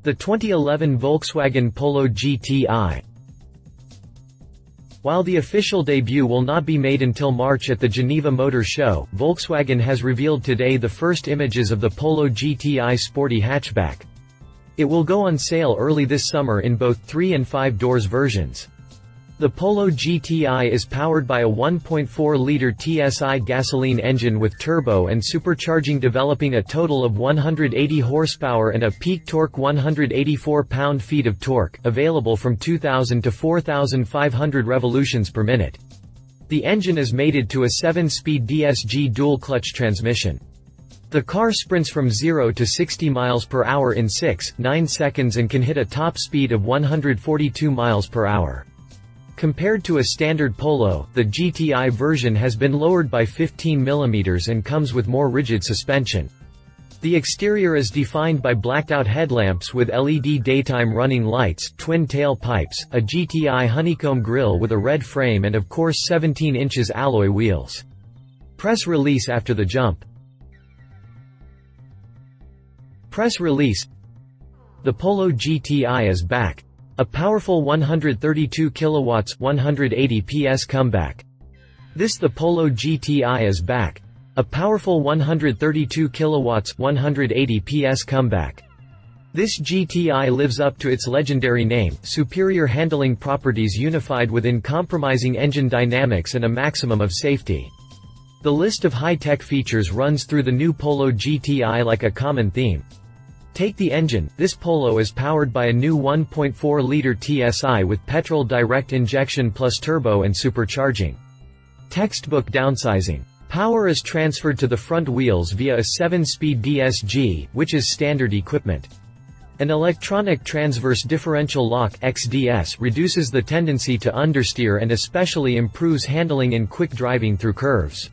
The 2011 Volkswagen Polo GTI. While the official debut will not be made until March at the Geneva Motor Show, Volkswagen has revealed today the first images of the Polo GTI sporty hatchback. It will go on sale early this summer in both 3 and 5 doors versions. The Polo GTI is powered by a 1.4-liter TSI gasoline engine with turbo and supercharging, developing a total of 180 horsepower and a peak torque 184 pound-feet of torque, available from 2,000 to 4,500 revolutions per minute. The engine is mated to a 7-speed DSG dual-clutch transmission. The car sprints from 0 to 60 miles per hour in 6.9 seconds and can hit a top speed of 142 miles per hour. Compared to a standard Polo, the GTI version has been lowered by 15 mm and comes with more rigid suspension. The exterior is defined by blacked-out headlamps with LED daytime running lights, twin tail pipes, a GTI honeycomb grille with a red frame and of course 17 inches alloy wheels. Press release after the jump. Press release. The Polo GTI is back. A powerful 132 kilowatts, 180 PS comeback. The Polo GTI is back. A powerful 132 kilowatts, 180 PS comeback. This GTI lives up to its legendary name, superior handling properties unified with uncompromising engine dynamics and a maximum of safety. The list of high-tech features runs through the new Polo GTI like a common theme. Take the engine. This Polo is powered by a new 1.4-liter TSI with petrol direct injection plus turbo and supercharging. Textbook downsizing. Power is transferred to the front wheels via a 7-speed DSG, which is standard equipment. An electronic transverse differential lock (XDS) reduces the tendency to understeer and especially improves handling in quick driving through curves.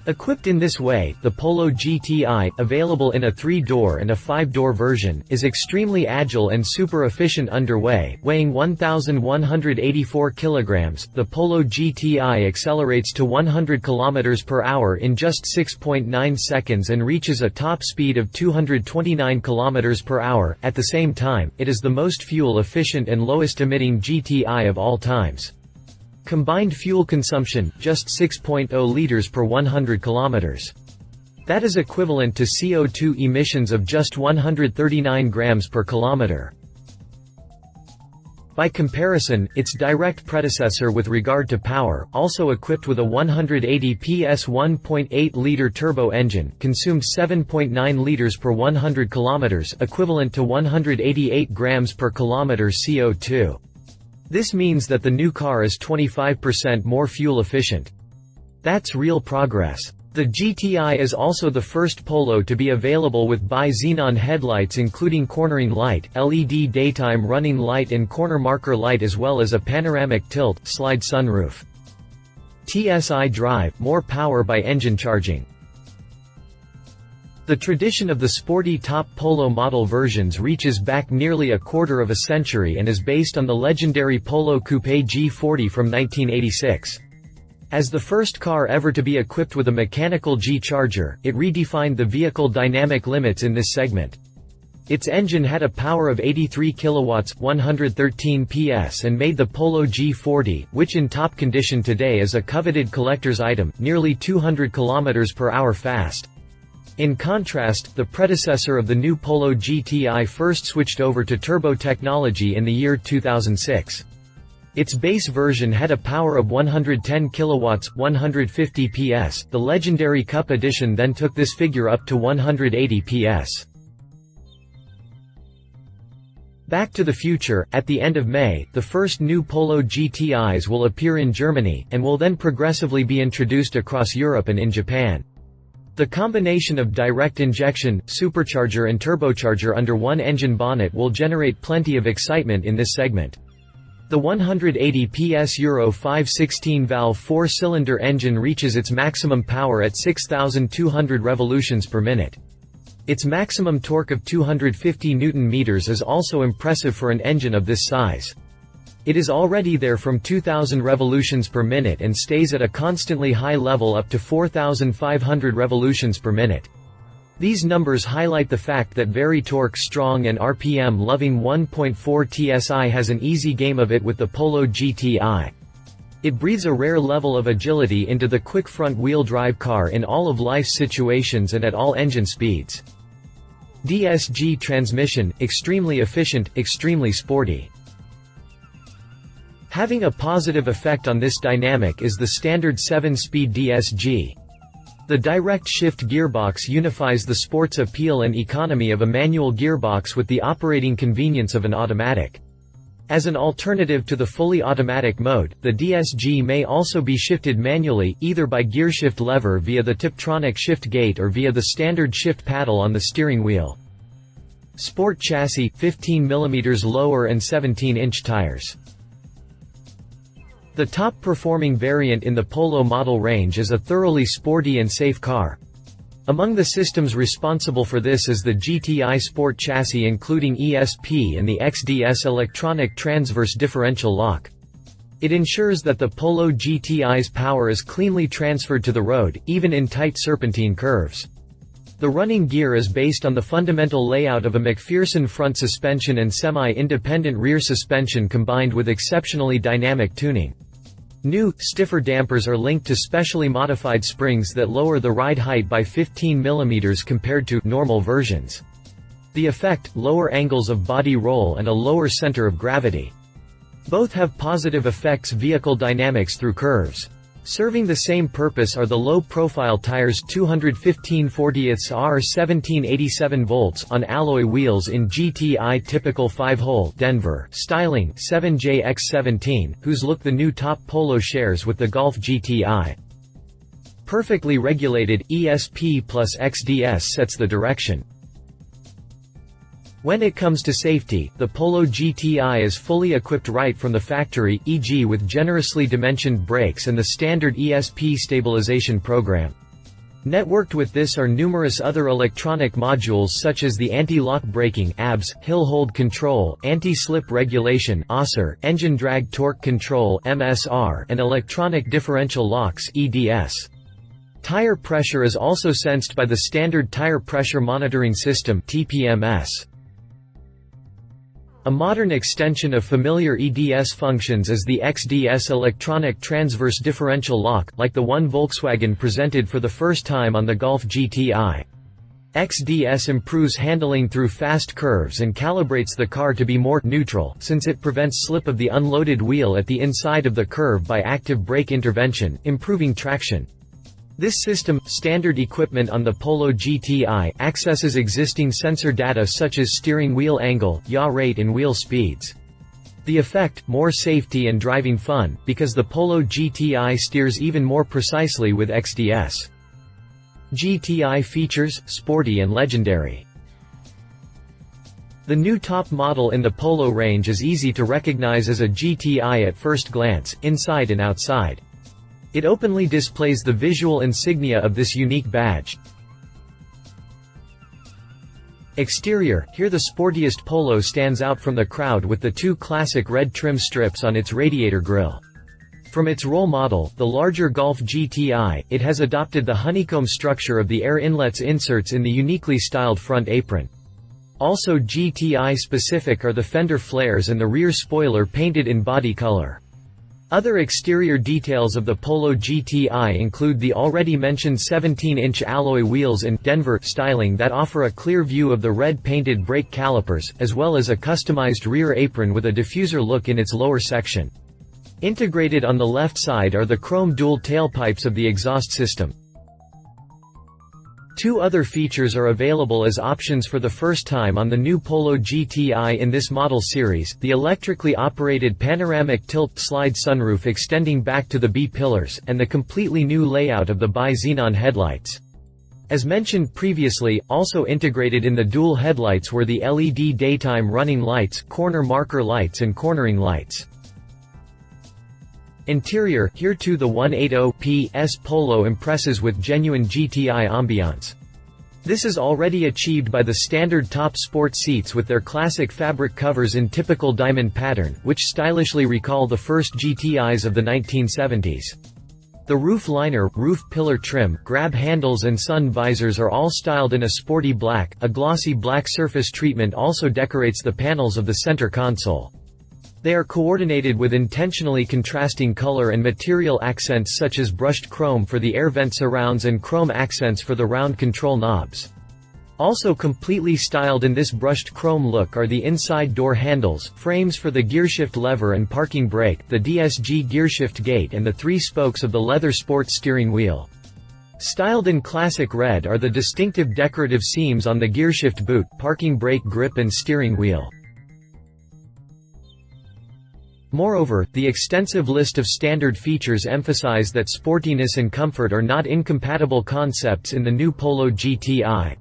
Equipped in this way, the Polo GTI, available in a 3-door and a 5-door version, is extremely agile and super efficient underway. Weighing 1,184 kilograms, the Polo GTI accelerates to 100 km per hour in just 6.9 seconds and reaches a top speed of 229 km per hour. At the same time, it is the most fuel efficient and lowest emitting GTI of all times. Combined fuel consumption, just 6.0 liters per 100 kilometers. That is equivalent to CO2 emissions of just 139 grams per kilometer. By comparison, its direct predecessor with regard to power, also equipped with a 180 PS 1.8-liter turbo engine, consumed 7.9 liters per 100 kilometers, equivalent to 188 grams per kilometer CO2. This means that the new car is 25% more fuel efficient. That's real progress. The GTI is also the first Polo to be available with bi-xenon headlights including cornering light, LED daytime running light and corner marker light, as well as a panoramic tilt-slide sunroof. TSI drive, more power by engine charging. The tradition of the sporty top Polo model versions reaches back nearly a quarter of a century and is based on the legendary Polo Coupe G40 from 1986. As the first car ever to be equipped with a mechanical G-charger, it redefined the vehicle dynamic limits in this segment. Its engine had a power of 83 kilowatts, 113 PS, and made the Polo G40, which in top condition today is a coveted collector's item, nearly 200 km per hour fast. In contrast, the predecessor of the new Polo GTI first switched over to turbo technology in the year 2006. Its base version had a power of 110 kilowatts, 150 PS. The legendary Cup edition then took this figure up to 180 PS. Back to the Future. At the end of May, the first new Polo GTIs will appear in Germany, and will then progressively be introduced across Europe and in Japan. The combination of direct injection, supercharger and turbocharger under one engine bonnet will generate plenty of excitement in this segment. The 180 PS Euro 5/16 valve 4-cylinder engine reaches its maximum power at 6,200 revolutions per minute. Its maximum torque of 250 Nm is also impressive for an engine of this size. It is already there from 2,000 revolutions per minute and stays at a constantly high level up to 4,500 revolutions per minute. These numbers highlight the fact that very torque-strong and RPM-loving 1.4 TSI has an easy game of it with the Polo GTI. It breathes a rare level of agility into the quick front-wheel drive car in all of life's situations and at all engine speeds. DSG transmission, extremely efficient, extremely sporty. Having a positive effect on this dynamic is the standard 7-speed DSG. The direct shift gearbox unifies the sports appeal and economy of a manual gearbox with the operating convenience of an automatic. As an alternative to the fully automatic mode, the DSG may also be shifted manually, either by gearshift lever via the Tiptronic shift gate or via the standard shift paddle on the steering wheel. Sport chassis, 15 mm lower and 17-inch tires. The top-performing variant in the Polo model range is a thoroughly sporty and safe car. Among the systems responsible for this is the GTI Sport chassis including ESP and the XDS electronic transverse differential lock. It ensures that the Polo GTI's power is cleanly transferred to the road, even in tight serpentine curves. The running gear is based on the fundamental layout of a McPherson front suspension and semi-independent rear suspension combined with exceptionally dynamic tuning. New, stiffer dampers are linked to specially modified springs that lower the ride height by 15 mm compared to normal versions. The effect, lower angles of body roll and a lower center of gravity. Both have positive effects vehicle dynamics through curves. Serving the same purpose are the low-profile tires 215/40 R 1787 volts on alloy wheels in GTI typical 5-hole Denver styling 7JX17, whose look the new top Polo shares with the Golf GTI. Perfectly regulated, ESP plus XDS sets the direction. When it comes to safety, the Polo GTI is fully equipped right from the factory, e.g. with generously dimensioned brakes and the standard ESP stabilization program. Networked with this are numerous other electronic modules such as the anti-lock braking (ABS), hill hold control, anti-slip regulation (ASR), engine drag torque control (MSR), and electronic differential locks (EDS). Tire pressure is also sensed by the standard tire pressure monitoring system (TPMS). A modern extension of familiar EDS functions is the XDS electronic transverse differential lock, like the one Volkswagen presented for the first time on the Golf GTI. XDS improves handling through fast curves and calibrates the car to be more neutral, since it prevents slip of the unloaded wheel at the inside of the curve by active brake intervention, improving traction. This system, standard equipment on the Polo GTI, accesses existing sensor data such as steering wheel angle, yaw rate and wheel speeds. The effect, more safety and driving fun, because the Polo GTI steers even more precisely with XDS. GTI features, sporty and legendary. The new top model in the Polo range is easy to recognize as a GTI at first glance, inside and outside. It openly displays the visual insignia of this unique badge. Exterior, here the sportiest Polo stands out from the crowd with the two classic red trim strips on its radiator grille. From its role model, the larger Golf GTI, it has adopted the honeycomb structure of the air inlets inserts in the uniquely styled front apron. Also GTI specific are the fender flares and the rear spoiler painted in body color. Other exterior details of the Polo GTI include the already mentioned 17-inch alloy wheels in Denver styling that offer a clear view of the red painted brake calipers, as well as a customized rear apron with a diffuser look in its lower section. Integrated on the left side are the chrome dual tailpipes of the exhaust system. Two other features are available as options for the first time on the new Polo GTI in this model series: the electrically operated panoramic tilt-slide sunroof extending back to the B-pillars, and the completely new layout of the bi-xenon headlights. As mentioned previously, also integrated in the dual headlights were the LED daytime running lights, corner marker lights and cornering lights. Interior, here too the 180PS Polo impresses with genuine GTI ambiance. This is already achieved by the standard top sport seats with their classic fabric covers in typical diamond pattern, which stylishly recall the first GTIs of the 1970s. The roof liner, roof pillar trim, grab handles and sun visors are all styled in a sporty black. A glossy black surface treatment also decorates the panels of the center console. They are coordinated with intentionally contrasting color and material accents such as brushed chrome for the air vent surrounds and chrome accents for the round control knobs. Also completely styled in this brushed chrome look are the inside door handles, frames for the gearshift lever and parking brake, the DSG gearshift gate and the 3 spokes of the leather sports steering wheel. Styled in classic red are the distinctive decorative seams on the gearshift boot, parking brake grip and steering wheel. Moreover, the extensive list of standard features emphasize that sportiness and comfort are not incompatible concepts in the new Polo GTI.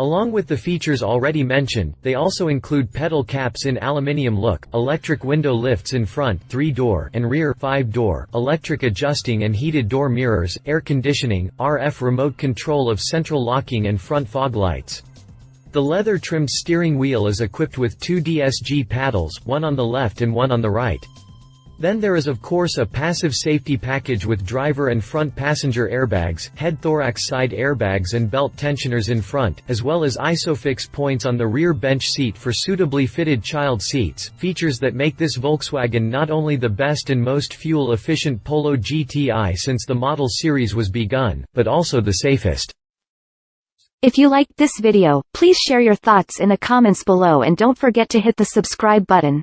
Along with the features already mentioned, they also include pedal caps in aluminium look, electric window lifts in front 3-door and rear 5-door, electric adjusting and heated door mirrors, air conditioning, RF remote control of central locking and front fog lights. The leather-trimmed steering wheel is equipped with 2 DSG paddles, one on the left and one on the right. Then there is of course a passive safety package with driver and front passenger airbags, head thorax side airbags and belt tensioners in front, as well as ISOFIX points on the rear bench seat for suitably fitted child seats, features that make this Volkswagen not only the best and most fuel-efficient Polo GTI since the model series was begun, but also the safest. If you liked this video, please share your thoughts in the comments below and don't forget to hit the subscribe button.